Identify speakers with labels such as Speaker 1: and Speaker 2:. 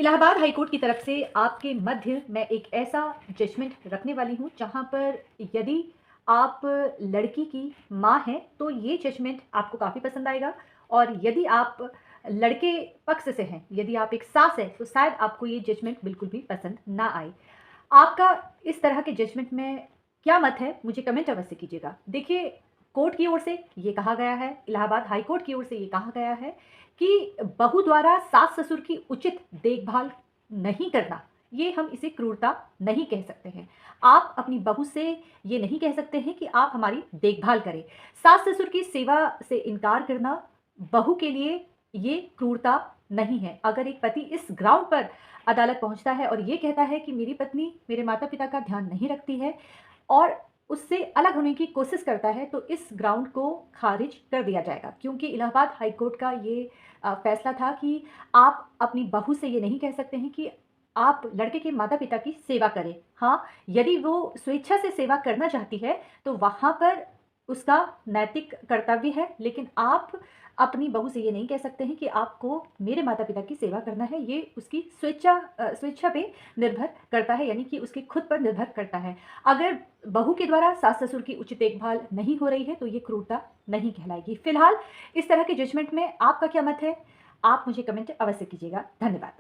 Speaker 1: Allahabad high court की तरफ से आपके मध्य मैं एक ऐसा जजमेंट रखने वाली हूँ जहाँ पर यदि आप लड़की की माँ हैं तो ये जजमेंट आपको काफ़ी पसंद आएगा। और यदि आप लड़के पक्ष से हैं, यदि आप एक सास हैं, तो शायद आपको ये जजमेंट बिल्कुल भी पसंद ना आए। आपका इस तरह के जजमेंट में क्या मत है, मुझे कमेंट अवश्य कीजिएगा। देखिए, कोर्ट की ओर से ये कहा गया है, इलाहाबाद हाई कोर्ट की ओर से ये कहा गया है कि बहू द्वारा सास ससुर की उचित देखभाल नहीं करना, ये हम इसे क्रूरता नहीं कह सकते हैं। आप अपनी बहू से ये नहीं कह सकते हैं कि आप हमारी देखभाल करें। सास ससुर की सेवा से इनकार करना बहू के लिए ये क्रूरता नहीं है। अगर एक पति इस ग्राउंड पर अदालत पहुंचता है और ये कहता है कि मेरी पत्नी मेरे माता पिता का ध्यान नहीं रखती है और उससे अलग होने की कोशिश करता है, तो इस ग्राउंड को खारिज कर दिया जाएगा। क्योंकि इलाहाबाद हाई कोर्ट का ये फैसला था कि आप अपनी बहू से ये नहीं कह सकते हैं कि आप लड़के के माता पिता की सेवा करें। हाँ, यदि वो स्वेच्छा से सेवा करना चाहती है तो वहाँ पर उसका नैतिक कर्तव्य है, लेकिन आप अपनी बहू से ये नहीं कह सकते हैं कि आपको मेरे माता पिता की सेवा करना है। ये उसकी स्वेच्छा पे निर्भर करता है, यानी कि उसके खुद पर निर्भर करता है। अगर बहू के द्वारा सास ससुर की उचित देखभाल नहीं हो रही है तो ये क्रूरता नहीं कहलाएगी। फिलहाल इस तरह के जजमेंट में आपका क्या मत है, आप मुझे कमेंट अवश्य कीजिएगा। धन्यवाद।